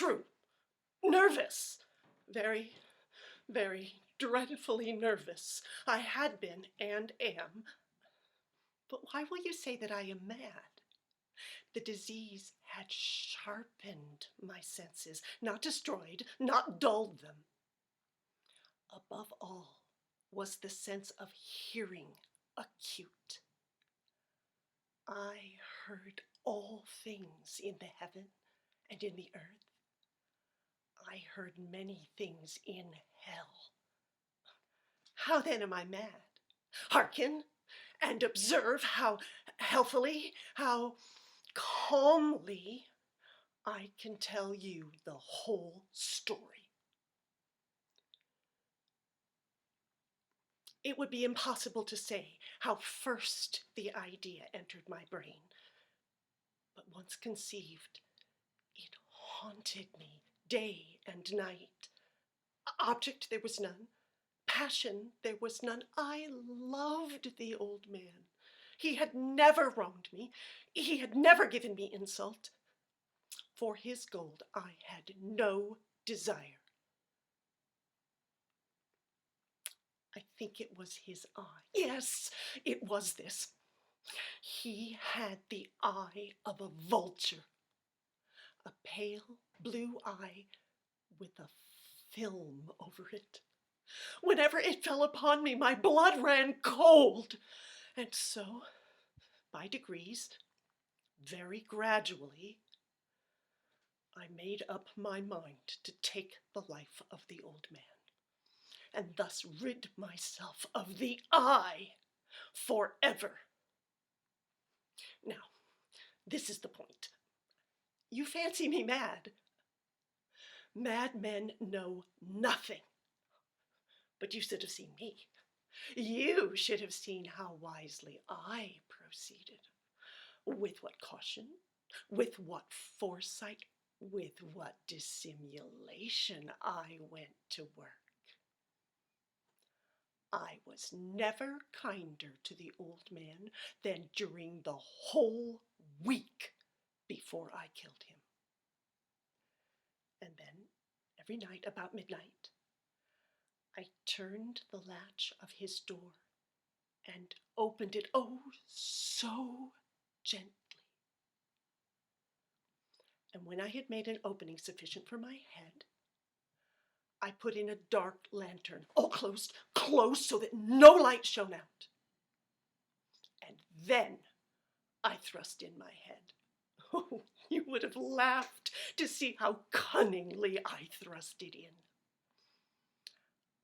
true. Nervous. Very, very dreadfully nervous. I had been and am. But why will you say that I am mad? The disease had sharpened my senses, not destroyed, not dulled them. Above all was the sense of hearing acute. I heard all things in the heaven and in the earth. I heard many things in hell. How then am I mad? Hearken and observe how healthily, how calmly I can tell you the whole story. It would be impossible to say how first the idea entered my brain, but once conceived, it haunted me day and night. Object there was none, passion there was none. I loved the old man. He had never wronged me. He had never given me insult. For his gold I had no desire. I think it was his eye. Yes, it was this. He had the eye of a vulture, a pale blue eye with a film over it. Whenever it fell upon me, my blood ran cold. And so, by degrees, very gradually, I made up my mind to take the life of the old man, and thus rid myself of the eye forever. Now, this is the point. You fancy me mad. Madmen know nothing. But you should have seen me. You should have seen how wisely I proceeded. With what caution, with what foresight, with what dissimulation I went to work. I was never kinder to the old man than during the whole week before I killed him. And then, every night about midnight, I turned the latch of his door and opened it, oh, so gently. And when I had made an opening sufficient for my head, I put in a dark lantern, all close, so that no light shone out. And then I thrust in my head. Oh, you would have laughed to see how cunningly I thrust it in.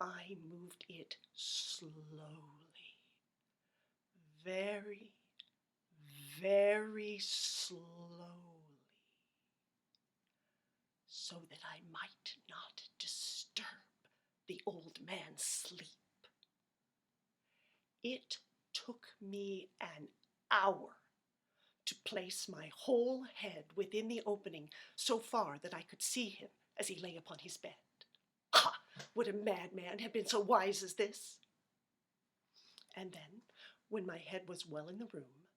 I moved it slowly, very, very slowly, so that I might not disturb the old man's sleep. It took me an hour to place my whole head within the opening so far that I could see him as he lay upon his bed. Ha! Would a madman have been so wise as this? And then, when my head was well in the room,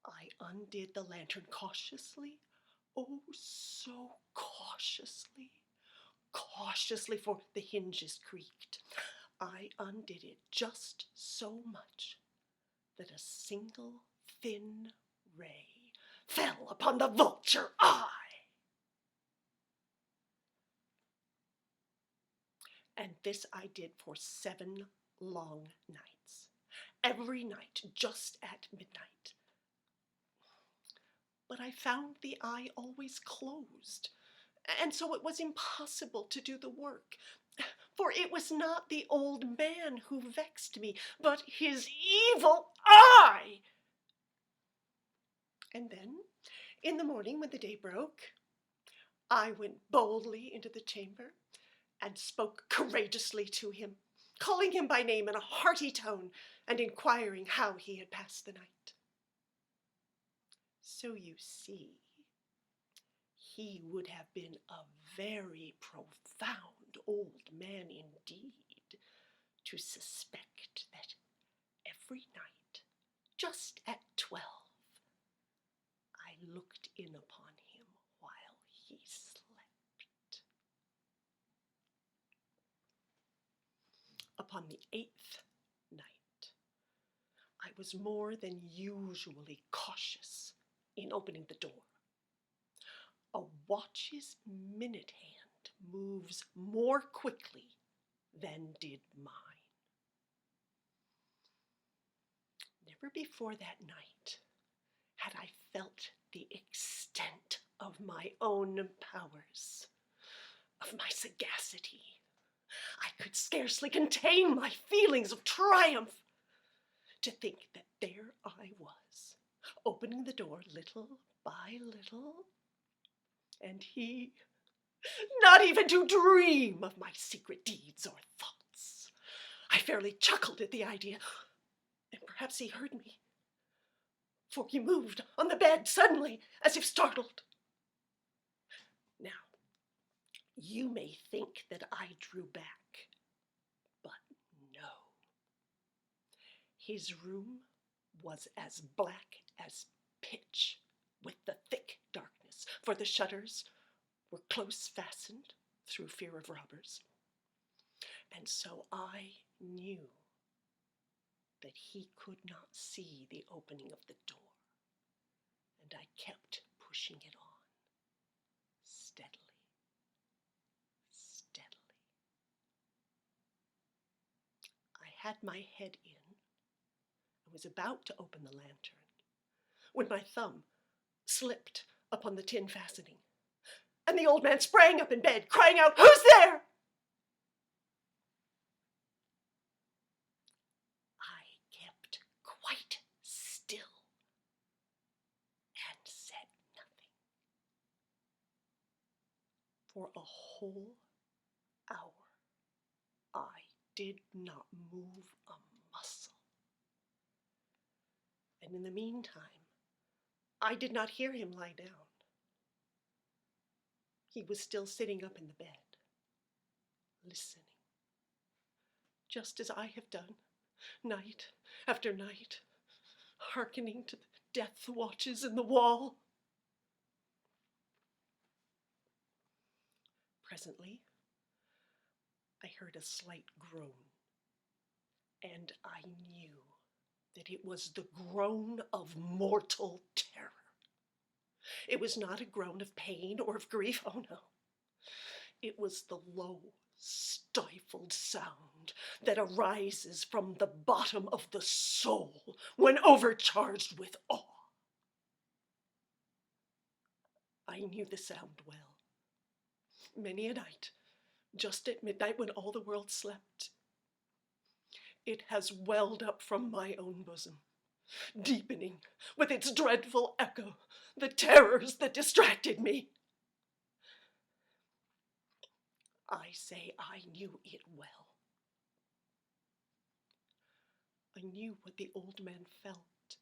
I undid the lantern cautiously, oh, so cautiously, for the hinges creaked. I undid it just so much that a single thin ray fell upon the vulture eye. And this I did for 7 long nights, every night just at midnight. But I found the eye always closed, and so it was impossible to do the work. For it was not the old man who vexed me, but his evil eye. And then, in the morning when the day broke, I went boldly into the chamber and spoke courageously to him, calling him by name in a hearty tone and inquiring how he had passed the night. So you see, he would have been a very profound old man indeed to suspect that every night, just at 12, I looked in upon him while he slept. upon the 8th night, I was more than usually cautious in opening the door. A watch's minute hand moves more quickly than did mine. Never before that night had I felt the extent of my own powers, of my sagacity. I could scarcely contain my feelings of triumph. To think that there I was, opening the door little by little, and he not even to dream of my secret deeds or thoughts. I fairly chuckled at the idea, and perhaps he heard me, for he moved on the bed suddenly, as if startled. Now, you may think that I drew back, but no. His room was as black as pitch, with the thick darkness, for the shutters were close fastened through fear of robbers. And so I knew that he could not see the opening of the door, and I kept pushing it on, steadily, steadily. I had my head in and was about to open the lantern when my thumb slipped upon the tin fastening, and the old man sprang up in bed, crying out, "Who's there?" I kept quite still and said nothing. For a whole hour, I did not move a muscle. And in the meantime, I did not hear him lie down. He was still sitting up in the bed, listening, just as I have done, night after night, hearkening to the death watches in the wall. Presently, I heard a slight groan, and I knew that it was the groan of mortal terror. It was not a groan of pain or of grief, oh no. It was the low, stifled sound that arises from the bottom of the soul when overcharged with awe. I knew the sound well. Many a night, just at midnight when all the world slept, it has welled up from my own bosom, deepening with its dreadful echo the terrors that distracted me. I say I knew it well. I knew what the old man felt,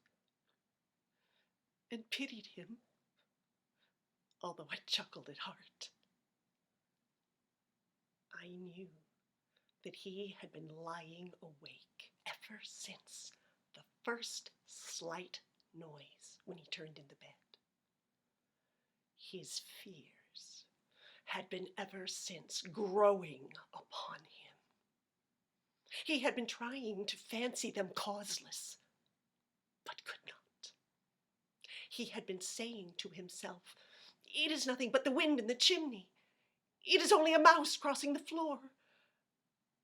and pitied him, although I chuckled at heart. I knew that he had been lying awake ever since the first slight noise when he turned in the bed. His fears had been ever since growing upon him. He had been trying to fancy them causeless, but could not. He had been saying to himself, "It is nothing but the wind in the chimney. It is only a mouse crossing the floor.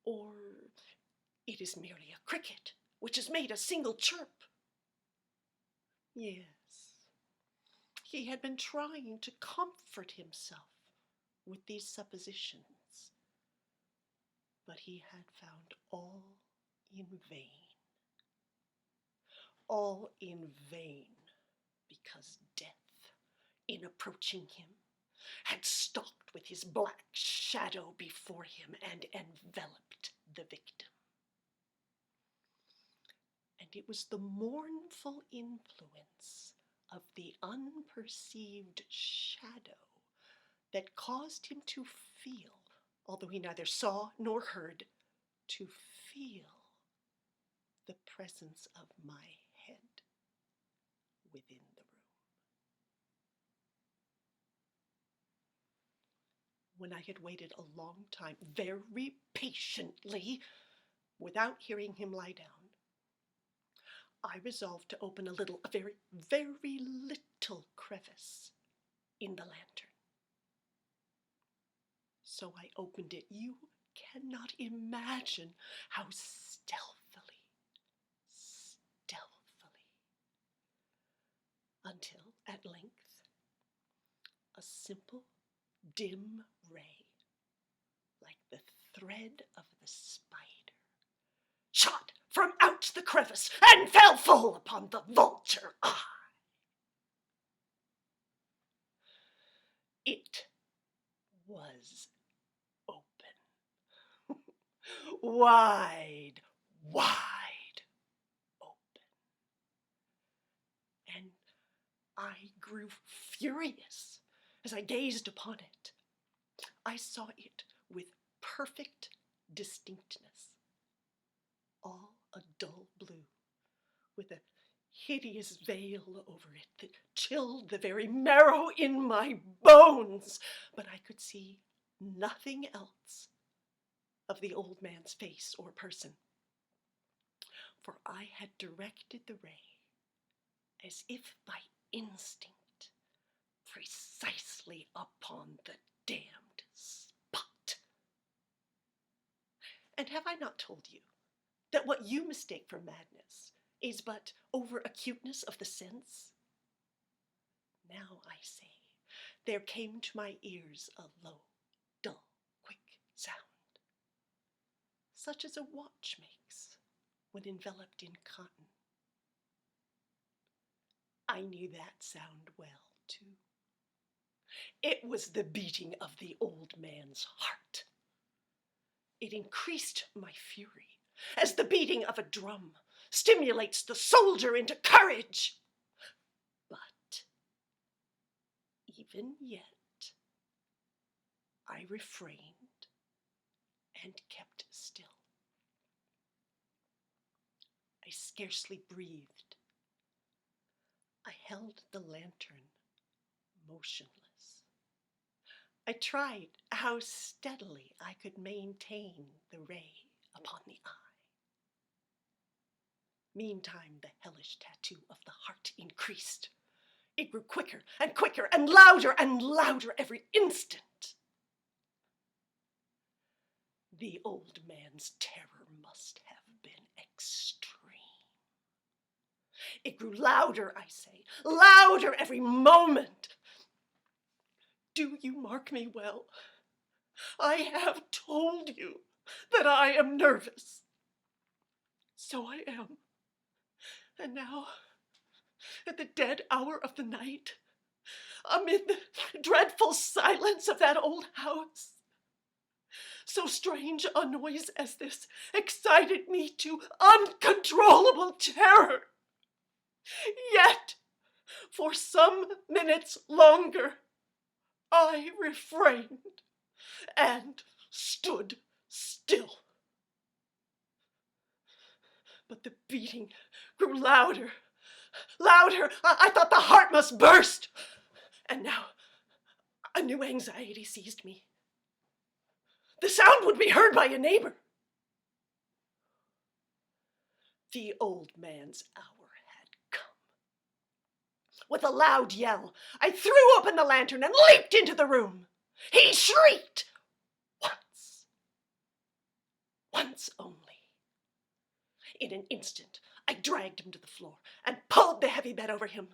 Or it is merely a cricket which has made a single chirp." Yes, he had been trying to comfort himself with these suppositions, but he had found all in vain. All in vain, because death, in approaching him, had stalked with his black shadow before him and enveloped the victim. And it was the mournful influence of the unperceived shadow that caused him to feel, although he neither saw nor heard, to feel the presence of my head within the room. When I had waited a long time, very patiently, without hearing him lie down, I resolved to open a very, very little crevice in the lantern. So I opened it. You cannot imagine how stealthily, until at length a simple, dim ray, like the thread of the spider, shot from out the crevice and fell full upon the vulture eye. It was open. Wide, wide open. And I grew furious as I gazed upon it. I saw it with perfect distinctness, all a dull blue, with a hideous veil over it that chilled the very marrow in my bones. But I could see nothing else of the old man's face or person, for I had directed the ray, as if by instinct, precisely upon the damned spot. And have I not told you that what you mistake for madness is but over-acuteness of the sense? Now I say, there came to my ears a low, dull, quick sound, such as a watch makes when enveloped in cotton. I knew that sound well, too. It was the beating of the old man's heart. It increased my fury, as the beating of a drum stimulates the soldier into courage. But even yet, I refrained and kept still. I scarcely breathed. I held the lantern motionless. I tried how steadily I could maintain the ray upon the eye. Meantime, the hellish tattoo of the heart increased. It grew quicker and quicker and louder every instant. The old man's terror must have been extreme. It grew louder, I say, louder every moment. Do you mark me well? I have told you that I am nervous. So I am. And now, at the dead hour of the night, amid the dreadful silence of that old house, so strange a noise as this excited me to uncontrollable terror. Yet, for some minutes longer, I refrained and stood still. But the beating grew louder. I thought the heart must burst. And now a new anxiety seized me. The sound would be heard by a neighbor. The old man's hour had come. With a loud yell, I threw open the lantern and leaped into the room. He shrieked once only. In an instant, I dragged him to the floor and pulled the heavy bed over him.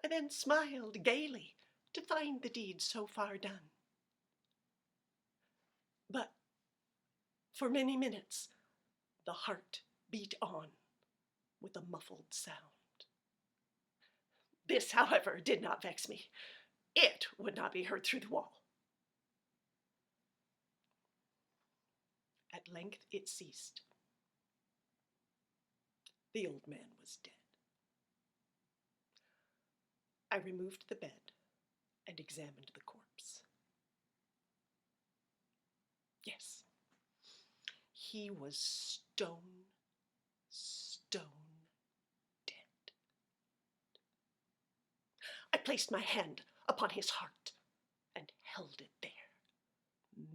I then smiled gaily to find the deed so far done. But for many minutes, the heart beat on with a muffled sound. This, however, did not vex me. It would not be heard through the wall. At length it ceased. The old man was dead. I removed the bed and examined the corpse. Yes, he was stone dead. I placed my hand upon his heart and held it there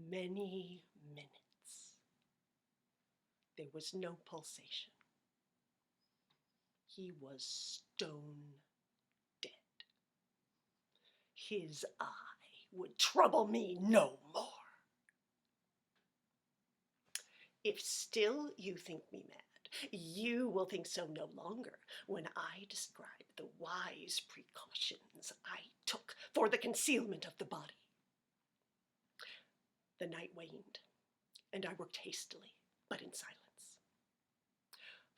many minutes. There was no pulsation. He was stone dead. His eye would trouble me no more. If still you think me mad, you will think so no longer when I describe the wise precautions I took for the concealment of the body. The night waned, and I worked hastily, but in silence.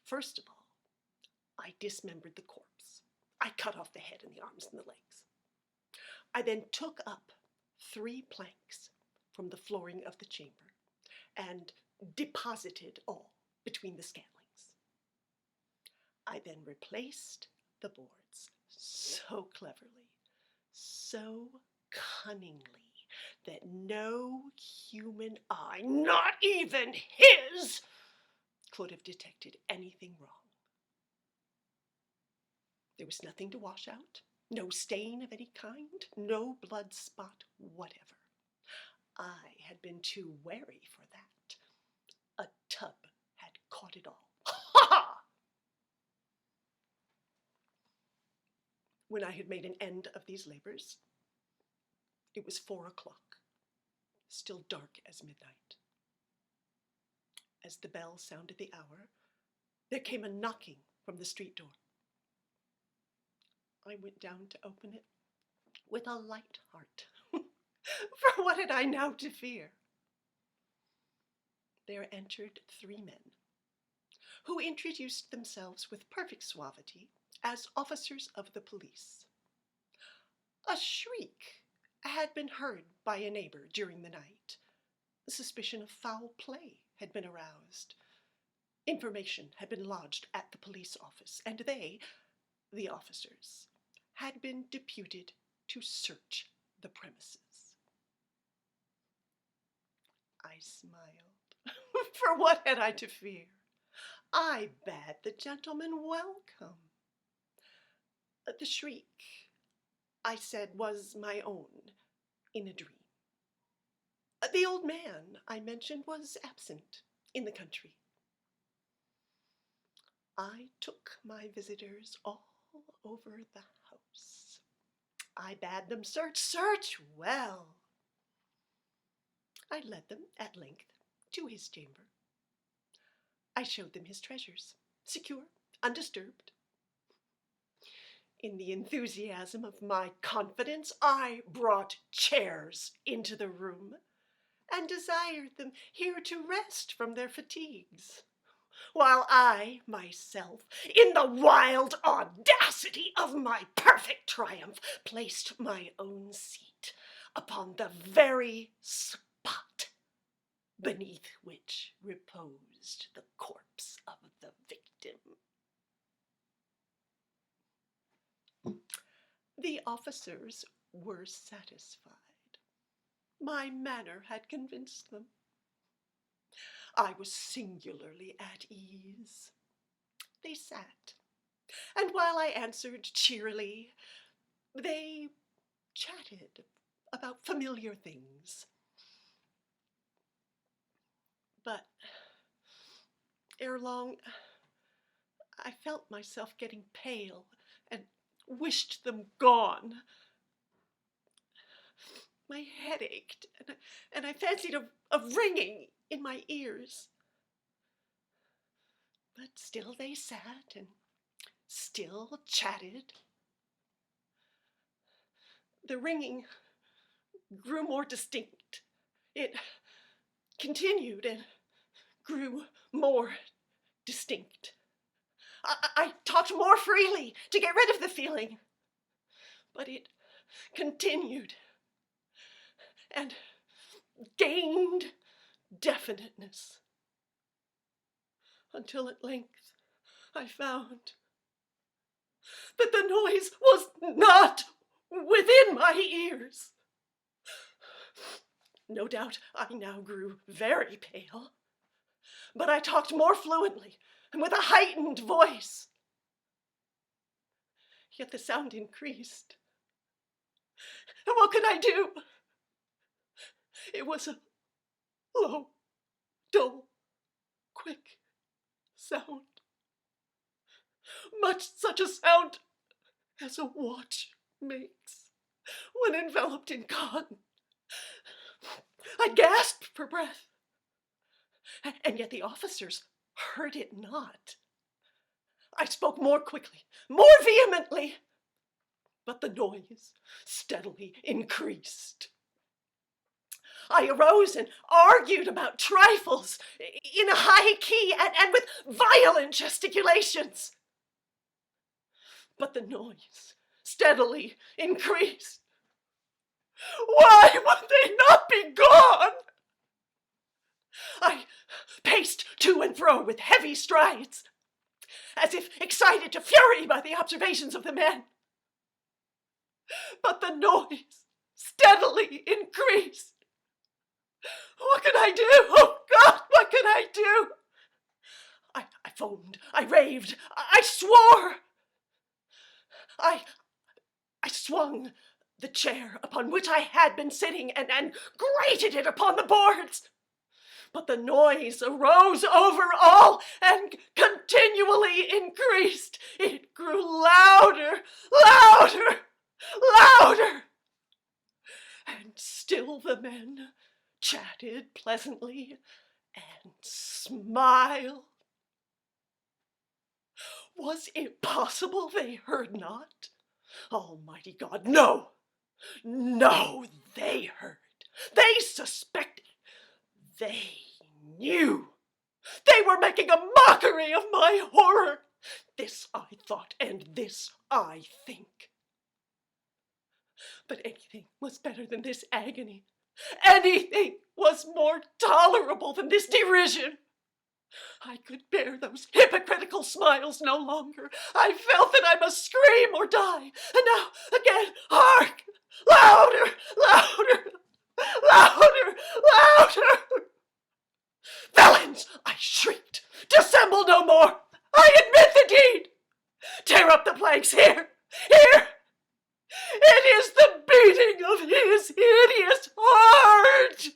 First of all, I dismembered the corpse. I cut off the head and the arms and the legs. I then took up 3 planks from the flooring of the chamber and deposited all between the scantlings. I then replaced the boards so cleverly, so cunningly, that no human eye, not even his, could have detected anything wrong. There was nothing to wash out, no stain of any kind, no blood spot whatever. I had been too wary for that. A tub had caught it all. Ha ha! When I had made an end of these labors, it was 4 o'clock, still dark as midnight. As the bell sounded the hour, there came a knocking from the street door. I went down to open it with a light heart. For what had I now to fear? There entered 3 men, who introduced themselves with perfect suavity as officers of the police. A shriek had been heard by a neighbor during the night. The suspicion of foul play had been aroused. Information had been lodged at the police office, and they, the officers, had been deputed to search the premises. I smiled. For what had I to fear? I bade the gentleman welcome. The shriek, I said, was my own in a dream. The old man, I mentioned, was absent in the country. I took my visitors all over the house. I bade them search well. I led them at length to his chamber. I showed them his treasures, secure, undisturbed. In the enthusiasm of my confidence, I brought chairs into the room and desired them here to rest from their fatigues, while I, myself, in the wild audacity of my perfect triumph, placed my own seat upon the very spot beneath which reposed the corpse of the victim. The officers were satisfied. My manner had convinced them. I was singularly at ease. They sat, and while I answered cheerily, they chatted about familiar things. But ere long, I felt myself getting pale and wished them gone. My head ached, and I fancied a ringing in my ears. But still they sat and still chatted. The ringing grew more distinct. It continued and grew more distinct. I talked more freely to get rid of the feeling, but it continued and gained definiteness until at length I found that the noise was not within my ears. No doubt I now grew very pale, but I talked more fluently and with a heightened voice. Yet the sound increased. And what could I do? It was a low, dull, quick sound, much such a sound as a watch makes when enveloped in cotton. I gasped for breath, and yet the officers heard it not. I spoke more quickly, more vehemently, but the noise steadily increased. I arose and argued about trifles in a high key and with violent gesticulations. But the noise steadily increased. Why would they not be gone? I paced to and fro with heavy strides, as if excited to fury by the observations of the men. But the noise steadily increased. What could I do? Oh, God, what could I do? I foamed, I raved, I swore. I swung the chair upon which I had been sitting and grated it upon the boards. But the noise arose over all and continually increased. It grew louder, louder, louder. And still the men chatted pleasantly and smiled. Was it possible they heard not? Almighty God, no! No, they heard. They suspected. They knew. They were making a mockery of my horror. This I thought, and this I think. But anything was better than this agony. Anything was more tolerable than this derision. I could bear those hypocritical smiles no longer. I felt that I must scream or die. And now, again, hark! Louder, louder, louder, louder! Villains! I shrieked. Dissemble no more. I admit the deed. Tear up the planks here, here. It is the beating of his hideous heart.